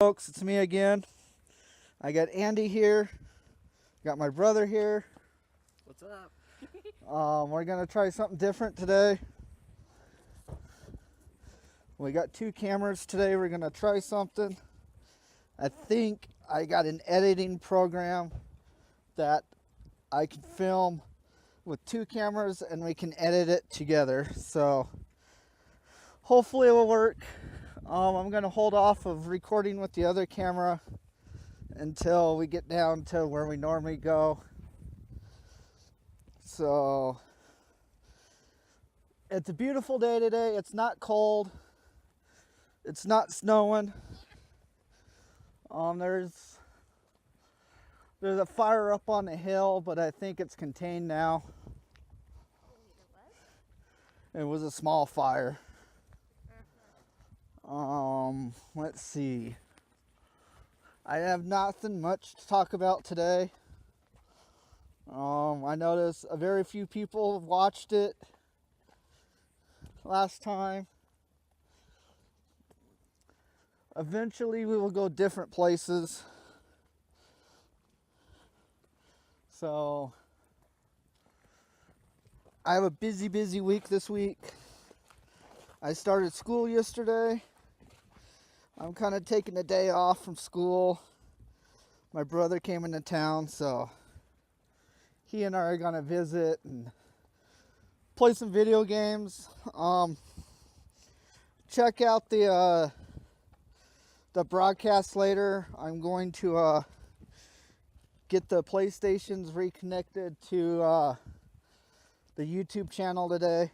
Folks, it's me again. I got Andy here, got my brother here. What's up? We're gonna try something different today. We got two cameras today. We're gonna try something. I think I got an editing program that I can film with two cameras and we can edit it together. So hopefully it will work. I'm gonna hold off of recording with the other camera until we get down to where we normally go. So it's a beautiful day today. It's not cold. It's not snowing. There's a fire up on the hill, but I think it's contained now. It was a small fire. Let's see. I have nothing much to talk about today. I noticed a very few people watched it last time. Eventually we will go different places. So I have a busy week this week. I started school yesterday. I'm kind of taking a day off from school. My brother came into town, so he and I are gonna visit and play some video games. Check out the broadcast later. I'm going to get the PlayStations reconnected to the YouTube channel today.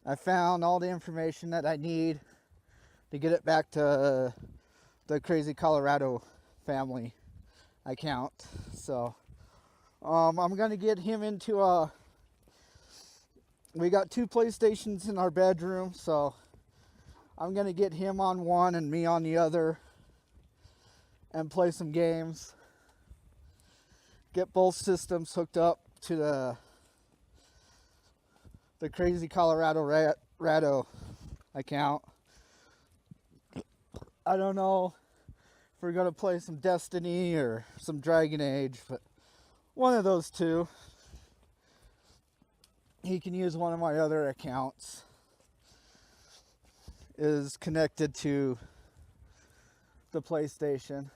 I found all the information that I need to get it back to the Crazy Colorado family account. So I'm gonna get him into we got two PlayStations in our bedroom, so I'm gonna get him on one and me on the other and play some games. Get both systems hooked up to the Crazy Colorado Rado account. I don't know if we're gonna play some Destiny or some Dragon Age, but one of those two. He can use one of my other accounts. Is connected to the PlayStation.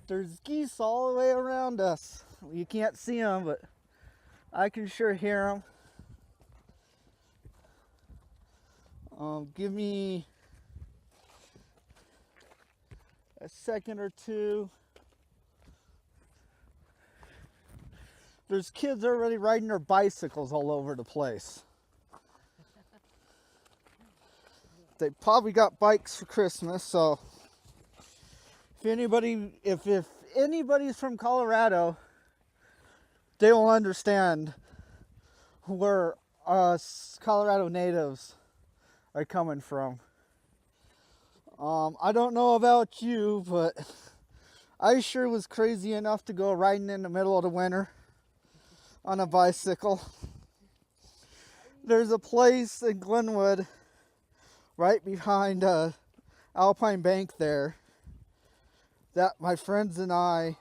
There's geese all the way around us. You can't see them, but I can sure hear them. Give me a second or two. There's kids already riding their bicycles all over the place. They probably got bikes for Christmas, so if anybody's from Colorado, they will understand where us Colorado natives are coming from. I don't know about you, but I sure was crazy enough to go riding in the middle of the winter on a bicycle. There's a place in Glenwood right behind Alpine Bank there that my friends and I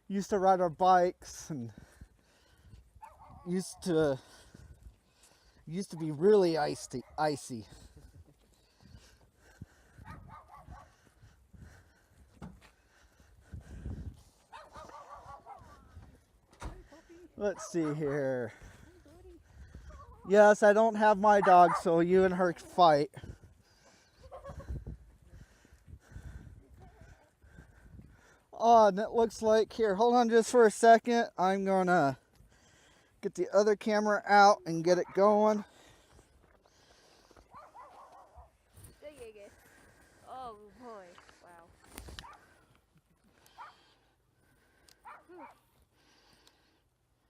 used to ride our bikes and used to be really icy. Let's see here. Yes, I don't have my dog, so you and her fight. Oh, and it looks like, here, hold on just for a second. I'm gonna get the other camera out and get it going. Oh boy, wow.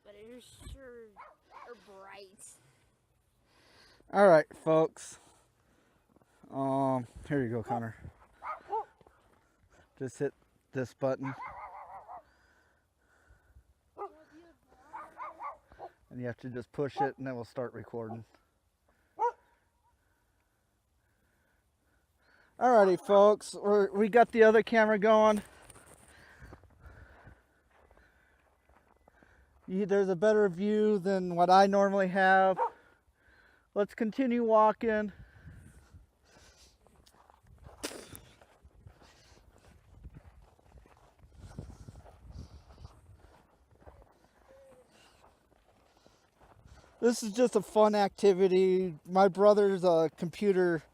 But it is sure are bright. All right, folks. Here you go, Connor. Just hit this button. And you have to just push it and then we'll start recording. Alrighty, folks, we got the other camera going. There's a better view than what I normally have. Let's continue walking. This is just a fun activity. My brother's a computer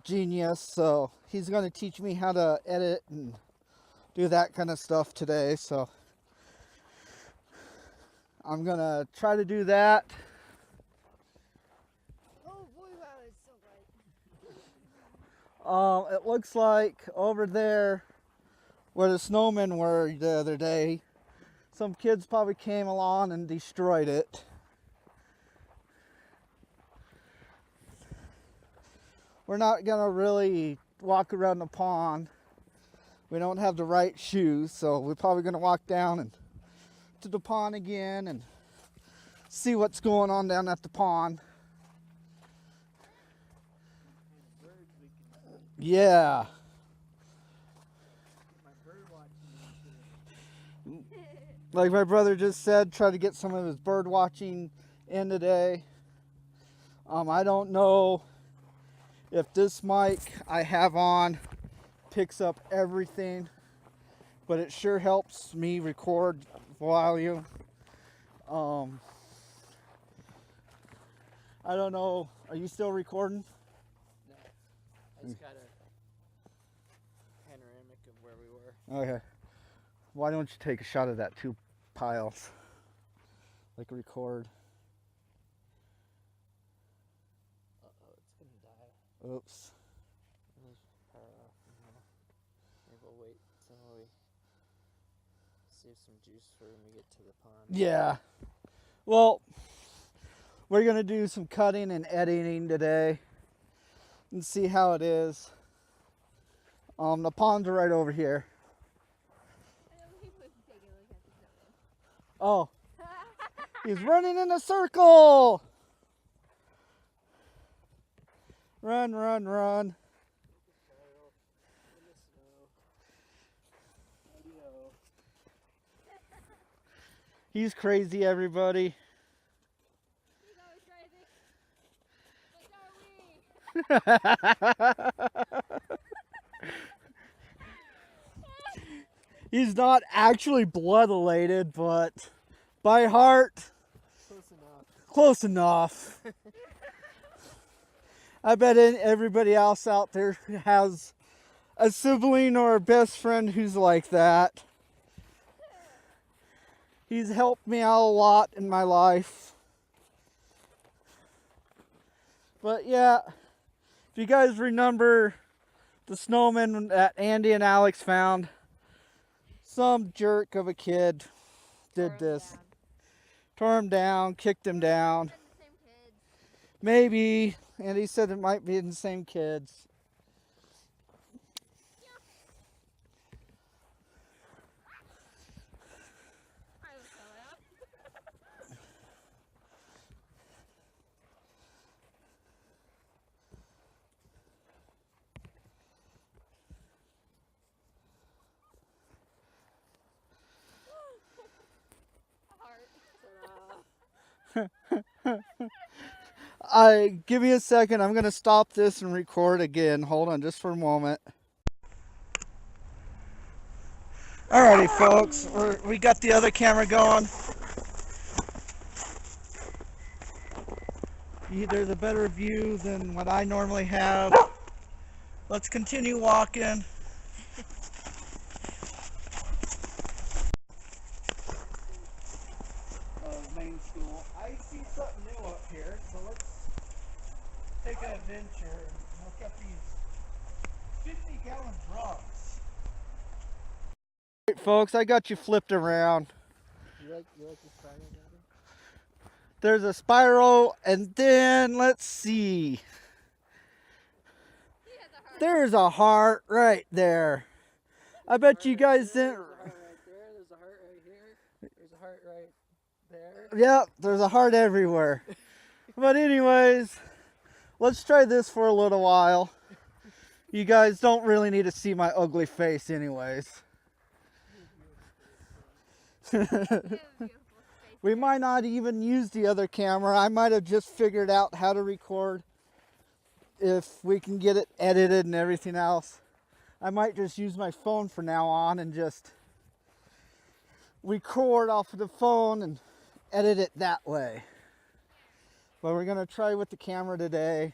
genius, so he's going to teach me how to edit and do that kind of stuff today. So I'm going to try to do that. Oh boy, wow, it's so bright. It looks like over there where the snowmen were the other day, some kids probably came along and destroyed it. We're not gonna really walk around the pond. We don't have the right shoes, so we're probably gonna walk down and to the pond again and see what's going on down at the pond. Yeah. Like my brother just said, try to get some of his bird watching in today. I don't know if this mic I have on picks up everything, but it sure helps me record volume. I don't know. Are you still recording? No. I just got a panoramic of where we were. Okay. Why don't you take a shot of that 2 piles? Like record. Uh-oh, it's gonna die. Oops. Maybe we'll wait till we save some juice for when we get to the pond. Yeah. Well, we're going to do some cutting and editing today and see how it is. The ponds are right over here. Oh, he's running in a circle. Run, run, run. He's crazy, everybody. He's always crazy. But are we? He's not actually blood related, but by heart, Close enough. close enough. I bet everybody else out there has a sibling or a best friend who's like that. He's helped me out a lot in my life. But yeah, if you guys remember the snowman that Andy and Alex found, some jerk of a kid did this. Tore him down, kicked him down. Maybe. And he said it might be the same kids. Give me a second. I'm going to stop this and record again. Hold on just for a moment. Alrighty, folks. We got the other camera going. There's a better view than what I normally have. Let's continue walking. Main school. I see something new up here, so let's take an adventure and look at these 50-gallon drums. Alright, folks, I got you flipped around. You like the spiral, Rado? There's a spiral, and then let's see. There's a heart right there. I bet you guys didn't. There's a heart right there. There's a heart right there. There's a heart right there. Yep, there's a heart everywhere. But anyways, let's try this for a little while. You guys don't really need to see my ugly face anyways. You have a beautiful face. We might not even use the other camera. I might have just figured out how to record if we can get it edited and everything else. I might just use my phone from now on and just record off of the phone and edit it that way. But we're gonna try with the camera today.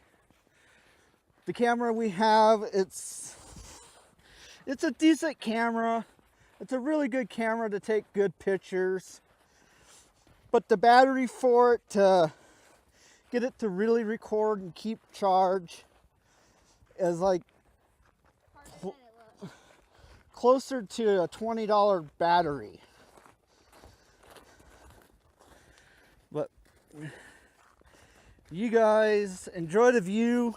The camera we have, it's a decent camera. It's a really good camera to take good pictures. But the battery for it to get it to really record and keep charge is like Harder than it looks. closer to a $20 battery. But you guys enjoy the view.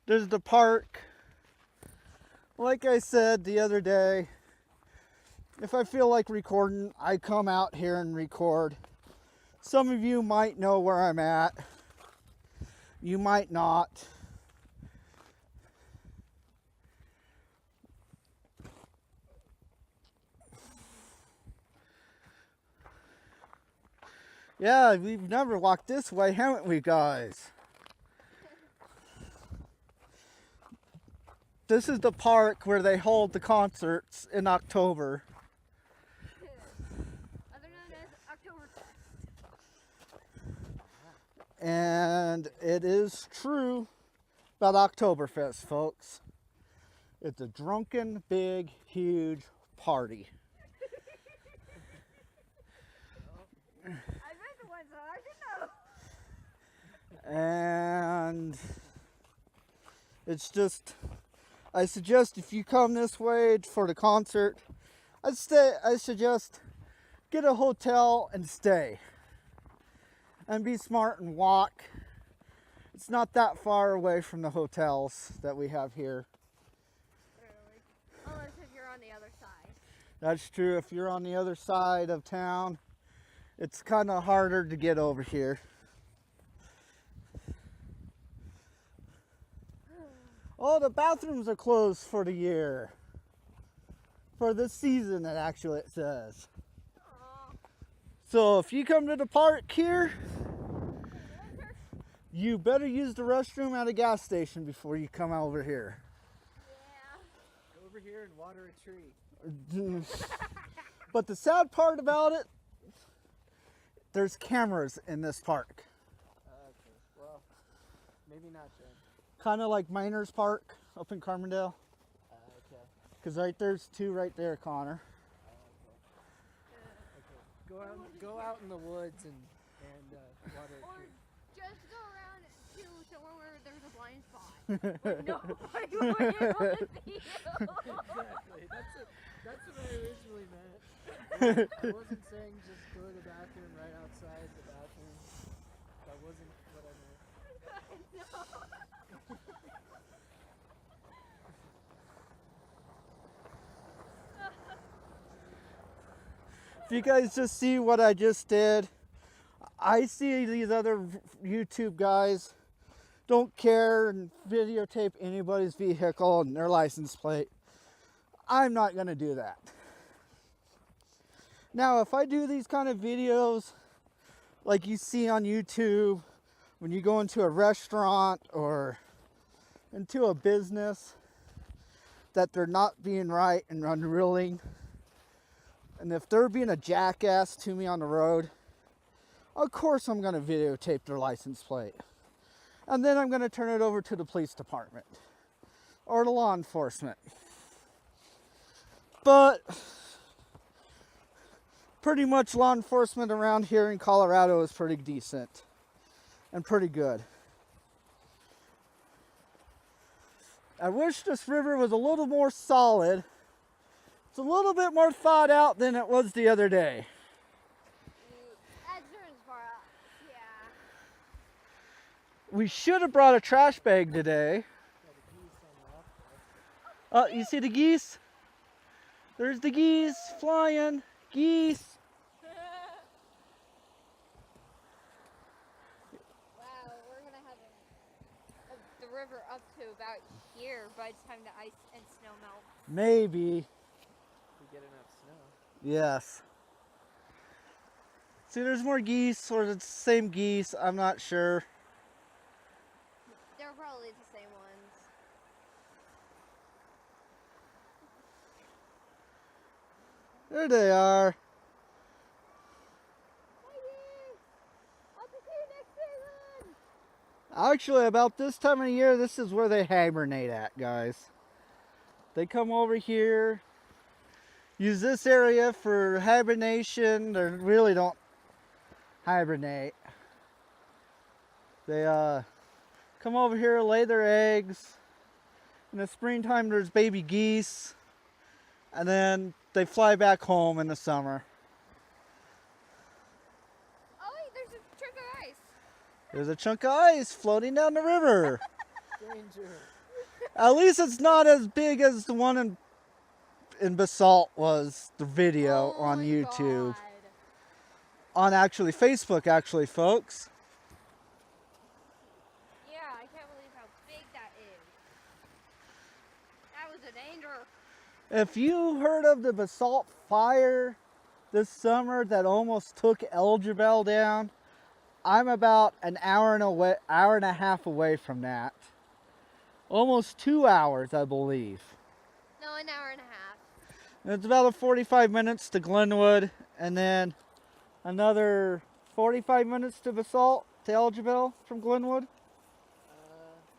There's the park. Like I said the other day, if I feel like recording, I come out here and record. Some of you might know where I'm at. You might not. Yeah, we've never walked this way, haven't we, guys? This is the park where they hold the concerts in October. Other known as Oktoberfest. And it is true about Oktoberfest, folks. It's a drunken, big, huge party. I read the ones that I didn't know. And it's just, I suggest if you come this way for the concert, I suggest get a hotel and stay. And be smart and walk. It's not that far away from the hotels that we have here. Really. Unless if you're on the other side. That's true. If you're on the other side of town, it's kind of harder to get over here. Oh, the bathrooms are closed for the year. For this season, it says. Aw. So if you come to the park here, you better use the restroom at a gas station before you come over here. Yeah. Go over here and water a tree. But the sad part about it, there's cameras in this park. Okay, well, maybe not then. Kind of like Miners Park up in Carbondale. Okay. Because right there's two right there, Connor. Okay. Go out in the woods and water a Or tree. just go around to somewhere where there's a blind spot. Where nobody will be able to see you. Exactly. That's what I originally meant. I wasn't saying just go to the bathroom right outside the bathroom. That wasn't what I meant. If you guys just see what I just did, I see these other YouTube guys don't care and videotape anybody's vehicle and their license plate. I'm not going to do that. Now, if I do these kind of videos like you see on YouTube, when you go into a restaurant or into a business that they're not being right and unruly, and if they're being a jackass to me on the road, of course I'm going to videotape their license plate. And then I'm going to turn it over to the police department or the law enforcement. But pretty much law enforcement around here in Colorado is pretty decent and pretty good. I wish this river was a little more solid. It's a little bit more thought out than it was the other day. At certain spots, yeah. We should have brought a trash bag today. Oh, you see the geese? There's the geese flying. Geese. river up to about here by the time the ice and snow melt. Maybe. We get enough snow. Yes. See, there's more geese, or it's the same geese. I'm not sure. They're probably the same ones. There they are. I'll see you next season. Actually, about this time of year, this is where they hibernate at, guys. They come over here, use this area for hibernation. They really don't hibernate. They come over here, lay their eggs. In the springtime, there's baby geese. And then they fly back home in the summer. Oh wait, there's a chunk of ice. There's a chunk of ice floating down the river. Danger. At least it's not as big as the one in Basalt was, the video Oh on my YouTube. God. On actually Facebook, actually, folks. Yeah, I can't believe how big that is. That was a danger. If you heard of the Basalt fire this summer that almost took Elgibel down, I'm about an hour and a half away from that. Almost 2 hours, I believe. No, an hour and a half. And it's about 45 minutes to Glenwood, and then another 45 minutes to Basalt, to Elgibel from Glenwood.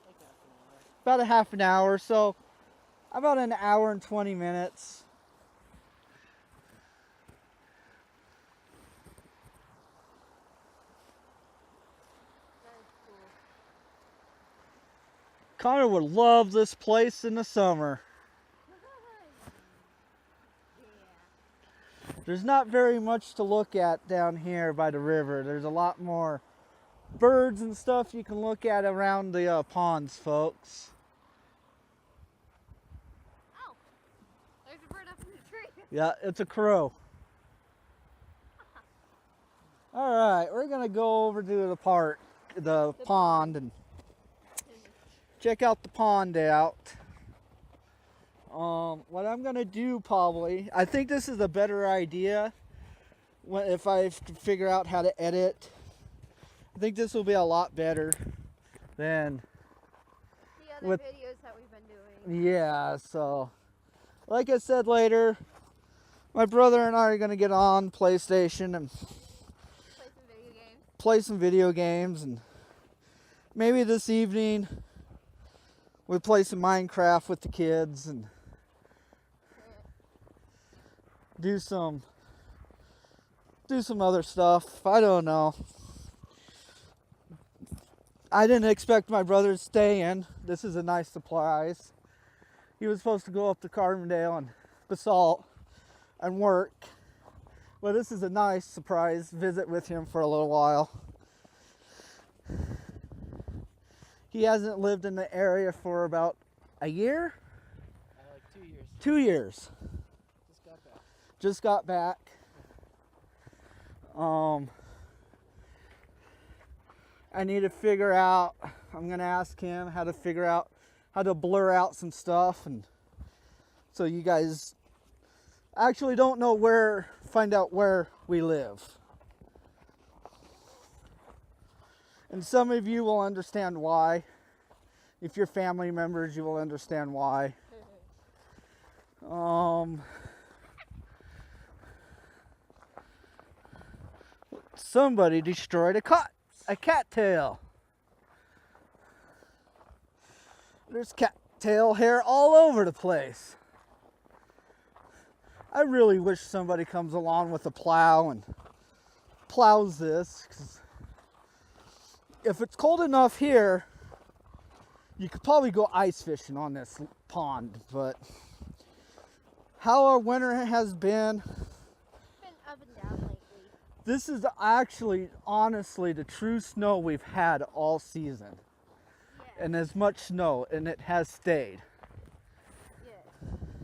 Like half an hour. About a half an hour, so about an hour and 20 minutes. That's cool. Connor would love this place in the summer. Yeah. There's not very much to look at down here by the river. There's a lot more birds and stuff you can look at around the ponds, folks. Oh, there's a bird up in the tree. Yeah, it's a crow. All right, we're gonna go over to the park, the pond, and check out the pond out. What I'm gonna do probably, I think this is a better idea if I can figure out how to edit. I think this will be a lot better than The other With- videos that we've been doing. yeah. So, like I said later, my brother and I are gonna get on PlayStation and Play some video games. play some video games, and maybe this evening we play some Minecraft with the kids and do some other stuff. I don't know. I didn't expect my brother to stay in. This is a nice surprise. He was supposed to go up to Carbondale and Basalt and work, but this is a nice surprise visit with him for a little while. He hasn't lived in the area for about a year? Like 2 years. 2 years. Just got back. Just got back. I need to figure out, I'm gonna ask him how to figure out how to blur out some stuff, and so you guys actually don't know find out where we live. And some of you will understand why. If you're family members, you will understand why. Somebody destroyed a cattail. There's cattail hair all over the place. I really wish somebody comes along with a plow and plows this, 'cause if it's cold enough here, you could probably go ice fishing on this pond, but how our winter has been, It's been up and down lately. this is actually, honestly, the true snow we've had all season. Yeah. And as much snow, and it has stayed. Yeah.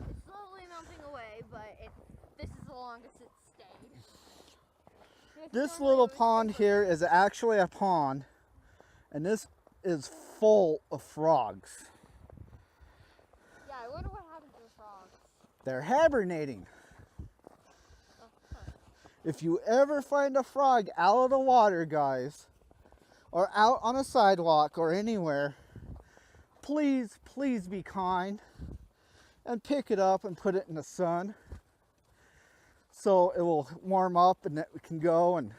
It's slowly melting away, but this is the longest it's stayed. This little pond here is actually a pond, and this is full of frogs. Yeah, I wonder what happened to the frogs. They're hibernating. Oh, huh. If you ever find a frog out of the water, guys, or out on a sidewalk or anywhere, please, please be kind and pick it up and put it in the sun so it will warm up and that we can go and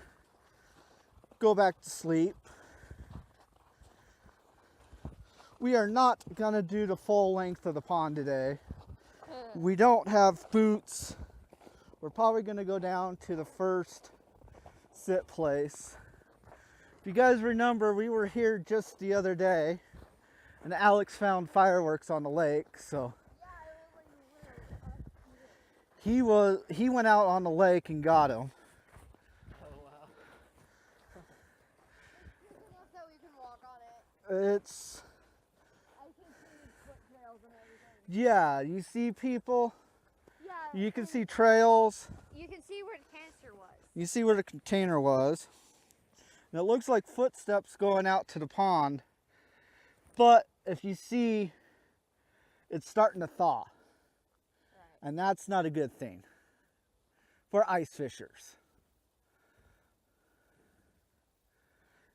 go back to sleep. We are not gonna do the full length of the pond today. We don't have boots. We're probably gonna go down to the first sit place. If you guys remember, we were here just the other day and Alex found fireworks on the lake, so he went out on the lake and got them. Oh wow. Enough that we can walk on it. It's, I can see foot trails and everything. yeah, you see people, Yeah. you can see trails, You can see where the canister was. you see where the container was. And it looks like footsteps going out to the pond, but if you see, it's starting to thaw. And that's not a good thing for ice fishers.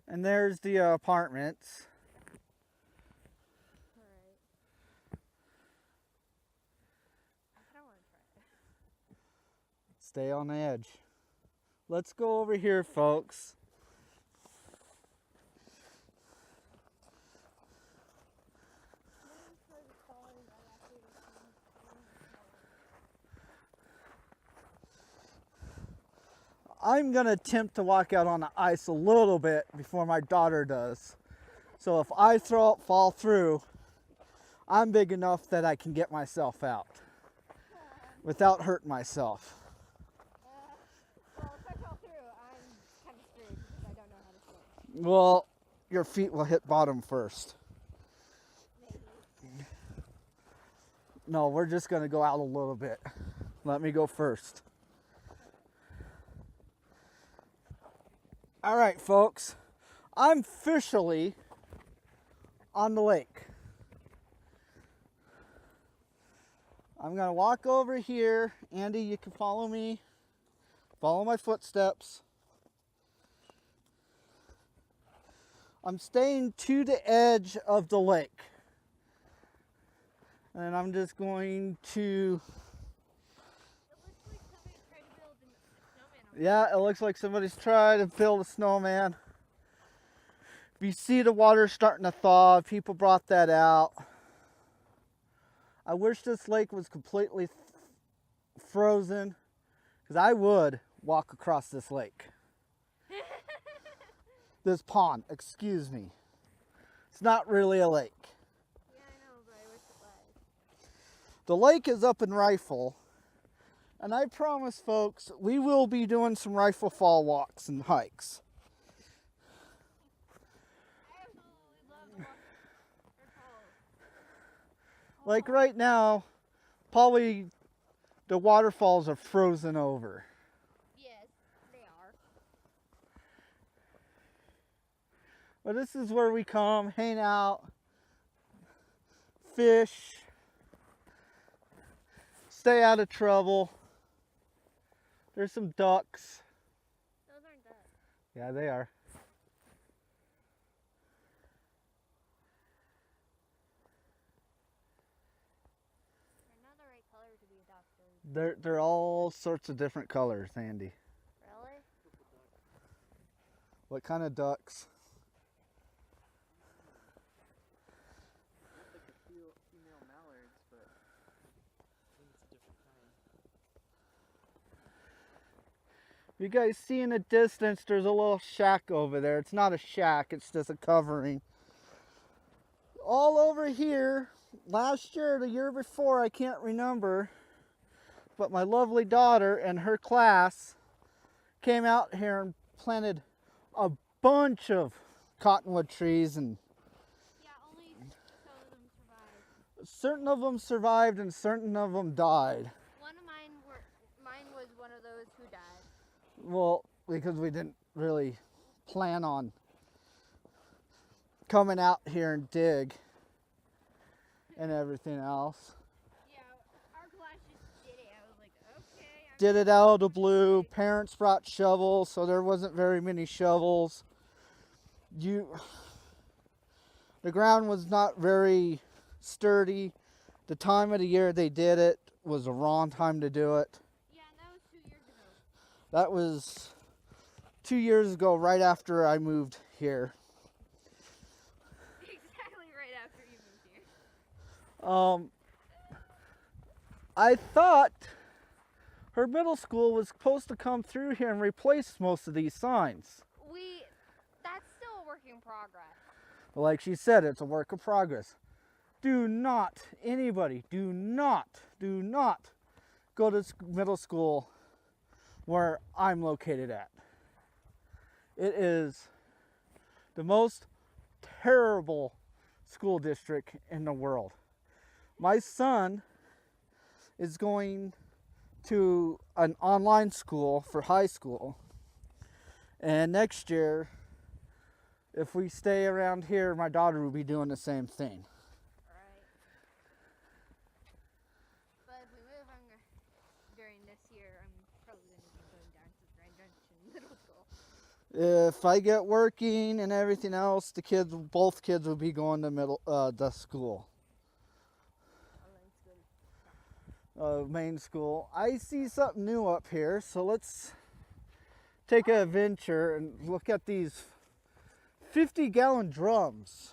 And there's the apartments. Alright. I don't want to try it. Stay on the edge. Let's go over here, folks. I'm gonna attempt to walk out on the ice a little bit before my daughter does. So if I fall through, I'm big enough that I can get myself out without hurting myself. Well, if I fall through, I'm kind of screwed because I don't know how to swim. Well, your feet will hit bottom first. Maybe. No, we're just gonna go out a little bit. Let me go first. All right, folks, I'm officially on the lake. I'm gonna walk over here. Andy, you can follow me. Follow my footsteps. I'm staying to the edge of the lake. And I'm just going to, yeah, it looks like somebody's tried to build a snowman. If you see the water starting to thaw, people brought that out. I wish this lake was completely frozen, because I would walk across this lake. This pond, excuse me. It's not really a lake. Yeah, I know, but I wish it was. The lake is up in Rifle, and I promise, folks, we will be doing some Rifle Fall walks and hikes. I absolutely love the water. Like right now, probably the waterfalls are frozen over. Yes, they are. But this is where we come, hang out, fish, stay out of trouble. There's some ducks. Those aren't ducks. Yeah, they are. They're not the right color to be a duck. They're all sorts of different colors, Andy. Really? What kind of ducks? Like the female mallards, but I think it's a different kind. You guys see in the distance, there's a little shack over there. It's not a shack, it's just a covering. All over here, last year, the year before, I can't remember, but my lovely daughter and her class came out here and planted a bunch of cottonwood trees, and Yeah, only some of them survived. certain of them survived and certain of them died. One of mine was one of those who died. Well, because we didn't really plan on coming out here and dig and everything else. Yeah, our class just did it. I was like, okay. Did it out of the blue. Parents brought shovels, so there wasn't very many shovels. The ground was not very sturdy. The time of the year they did it was the wrong time to do it. Yeah, and that was 2 years ago. That was 2 years ago, right after I moved here. Exactly right after you moved here. I thought her middle school was supposed to come through here and replace most of these signs. That's still a work in progress. Like she said, it's a work of progress. Do not, anybody, do not go to middle school where I'm located at. It is the most terrible school district in the world. My son is going to an online school for high school, and next year, if we stay around here, my daughter will be doing the same thing. Right. But if we move during this year, I'm probably going to be going down to Grand Junction Middle School. If I get working and everything else, both kids will be going to the school. Main school. I see something new up here, so let's take an adventure and look at these 50-gallon drums.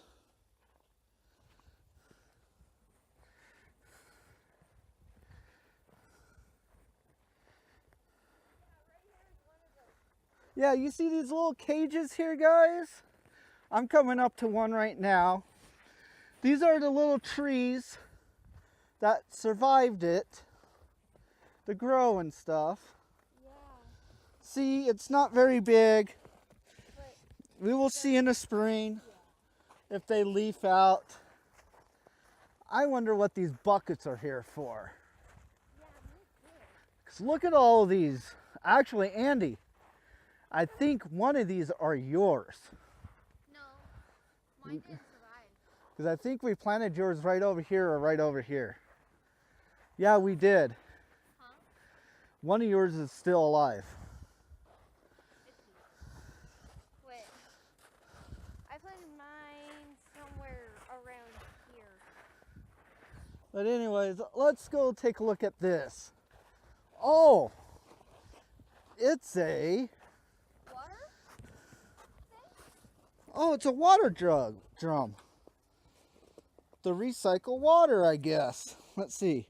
Yeah, you see these little cages here, guys? I'm coming up to one right now. These are the little trees that survived it, to grow and stuff. Yeah. See, it's not very big. But We will see in the spring if they leaf out. I wonder what these buckets are here for. yeah, me too. 'Cause look at all of these. Actually, Andy, I think one of these are yours. No, mine didn't survive. Because I think we planted yours right over here or right over here. Yeah, we did. Huh? One of yours is still alive. Wait. I planted mine somewhere around here. But anyways, let's go take a look at this. Oh, it's a, Water? oh, it's a water drum. The recycle water, I guess. Let's see.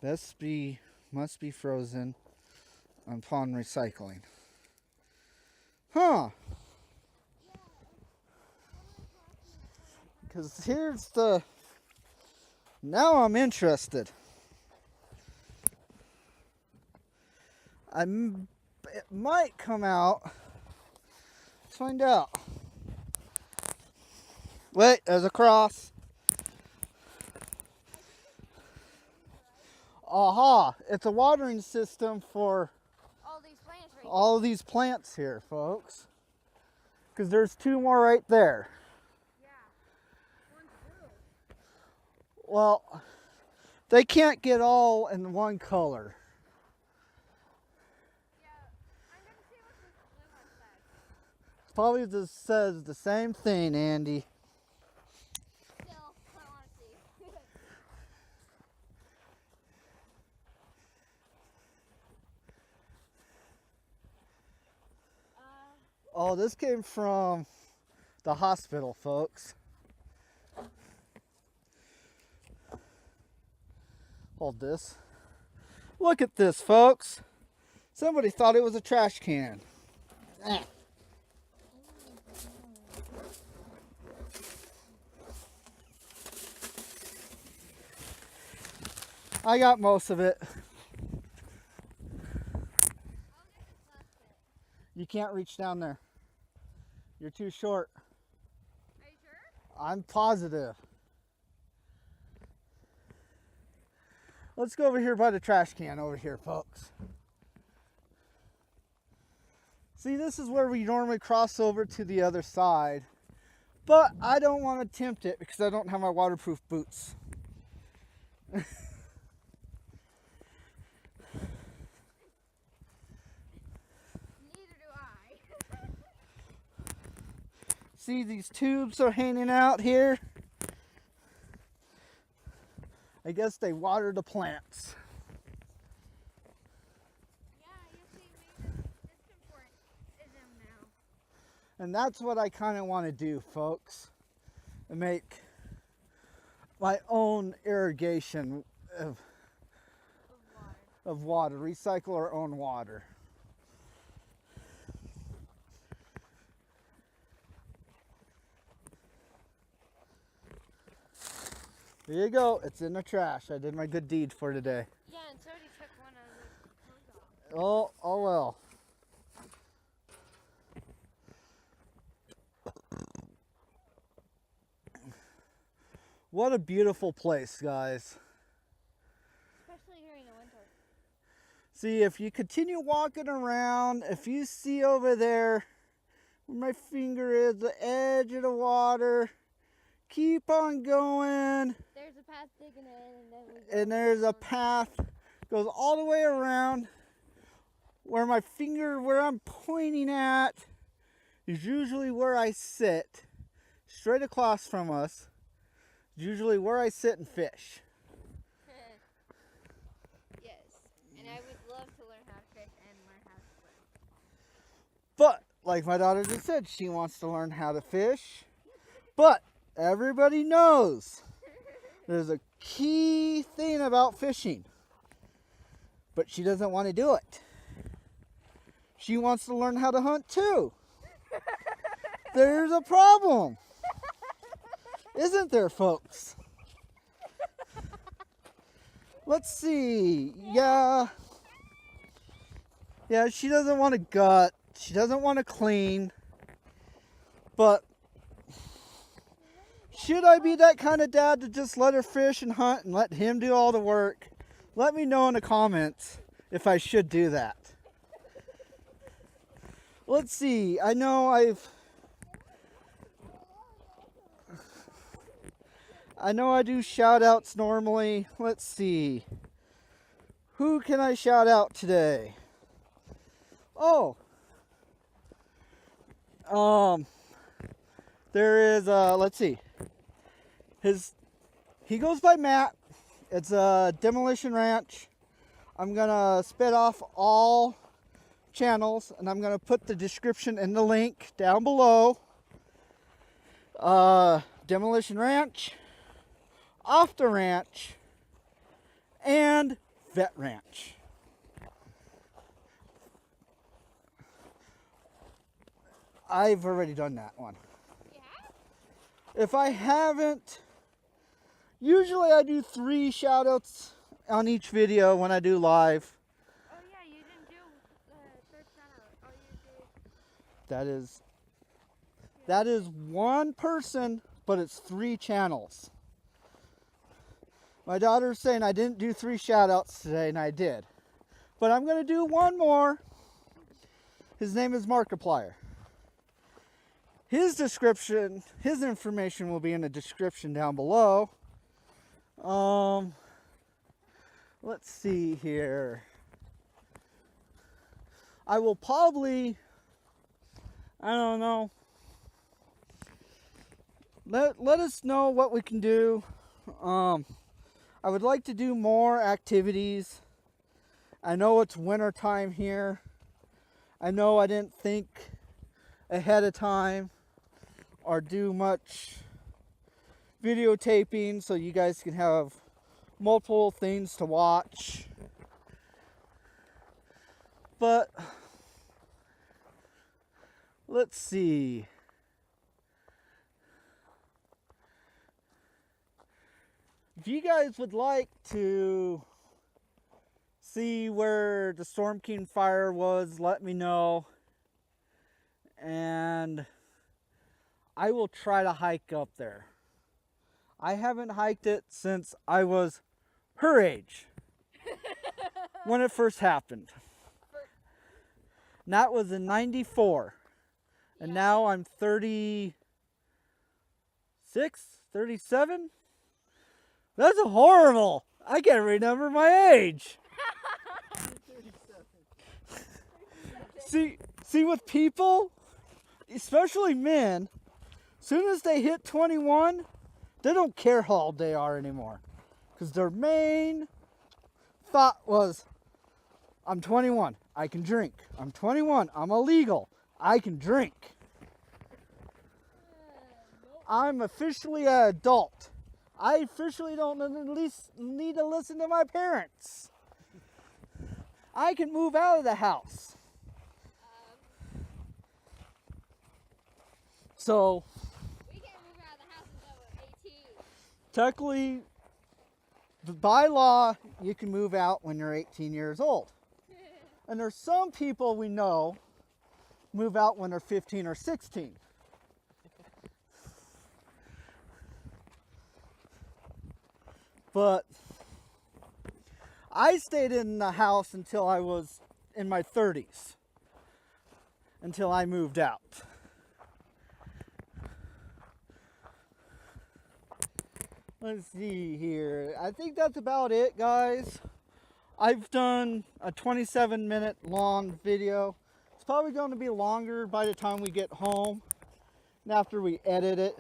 Must be frozen upon recycling. Huh. Because here's now I'm interested. It might come out. Let's find out. Wait, there's a cross. Aha, it's a watering system for All these plants right all of these plants here, folks. Because there's two more right there. Yeah. One's blue. Well, they can't get all in one color. Yeah. I'm gonna see what this blue one says. Probably just says the same thing, Andy. Still, I wanna see. Oh, this came from the hospital, folks. Hold this. Look at this, folks. Somebody thought it was a trash can. Ah. I got most of it. You can't reach down there. You're too short. Are you sure? I'm positive. Let's go over here by the trash can over here, folks. See, this is where we normally cross over to the other side. But I don't want to tempt it because I don't have my waterproof boots. Neither do I. See, these tubes are hanging out here. I guess they water the plants. Yeah, you see, maybe it's important to them now. And that's what I kind of want to do, folks. And make my own irrigation of water. Recycle our own water. There you go. It's in the trash. I did my good deed for today. Yeah, and somebody took one of the clothes off. Oh well. What a beautiful place, guys. Especially during the winter. See, if you continue walking around, if you see over there where my finger is, the edge of the water, keep on going. There's a path digging in, and then we go And there's a down. path goes all the way around where my finger, where I'm pointing at, is usually where I sit, straight across from us. Usually where I sit and fish. Yes, and I would love to learn how to fish and learn how to swim. But like my daughter just said, she wants to learn how to fish. But everybody knows there's a key thing about fishing. But she doesn't want to do it. She wants to learn how to hunt too. There's a problem. Isn't there, folks? Let's see. Yeah, she doesn't want to gut. She doesn't want to clean. But should I be that kind of dad to just let her fish and hunt and let him do all the work? Let me know in the comments if I should do that. Let's see. I know I do shout outs normally. Let's see. Who can I shout out today? Oh. There is let's see. He goes by Matt. It's a Demolition Ranch. I'm gonna spit off all channels and I'm gonna put the description in the link down below. Demolition Ranch, Off the Ranch, and Vet Ranch. I've already done that one. Yeah? If I haven't, usually I do 3 shout outs on each video when I do live. Oh yeah, you didn't do the third shout out. Oh, you did. That is one person, but it's 3 channels. My daughter's saying I didn't do 3 shout outs today, and I did. But I'm going to do one more. His name is Markiplier. His information will be in the description down below. Let's see here. I will probably, I don't know. Let us know what we can do. I would like to do more activities. I know it's winter time here. I know I didn't think ahead of time or do much videotaping so you guys can have multiple things to watch. But let's see. If you guys would like to see where the Storm King fire was, let me know. And I will try to hike up there. I haven't hiked it since I was her age. When it first happened. And that was in '94. And now I'm 30. 37? That's horrible. I can't remember my age. See with people, especially men, as soon as they hit 21, they don't care how old they are anymore. Because their main thought was, I'm 21, I can drink. I'm 21, I'm illegal, I can drink. I'm officially an adult. I officially don't at least need to listen to my parents. I can move out of the house. So, We can't move out of the house until we're 18. technically, by law, you can move out when you're 18 years old. And there's some people we know move out when they're 15 or 16. But I stayed in the house until I was in my 30s, until I moved out. Let's see here. I think that's about it, guys. I've done a 27-minute long video. It's probably going to be longer by the time we get home and after we edit it.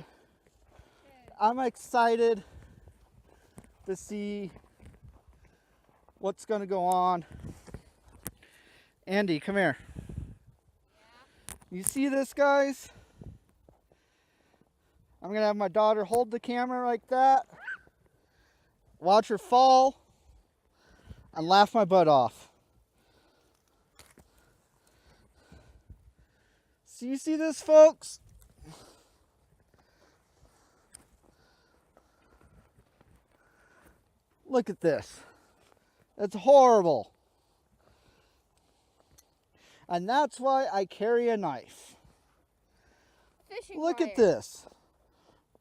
I'm excited to see what's going to go on. Andy, come here. You see this, guys? I'm going to have my daughter hold the camera like that. Watch her fall and laugh my butt off. So you see this, folks? Look at this. It's horrible. And that's why I carry a knife. Fishing Look wire. at this.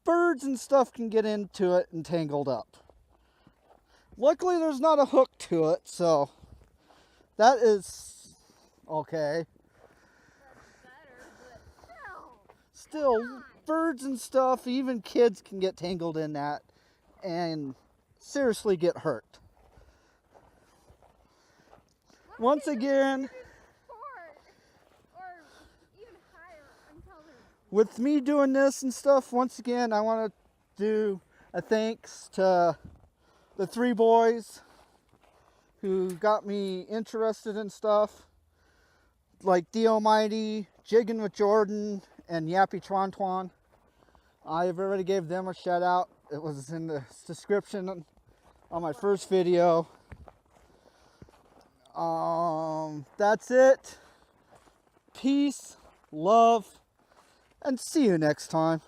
Birds and stuff can get into it and tangled up. Luckily, there's not a hook to it, so that is okay. That's better, but no. Still, birds and stuff, even kids can get tangled in that and seriously get hurt. Once again, Or even higher until they're with me doing this and stuff, once again, I want to do a thanks to the 3 boys who got me interested in stuff, like Dio Mighty, Jiggin' with Jordan, and Yappy Twan Twan. I've already gave them a shout out. It was in the description on my first video. That's it. Peace, love, and see you next time.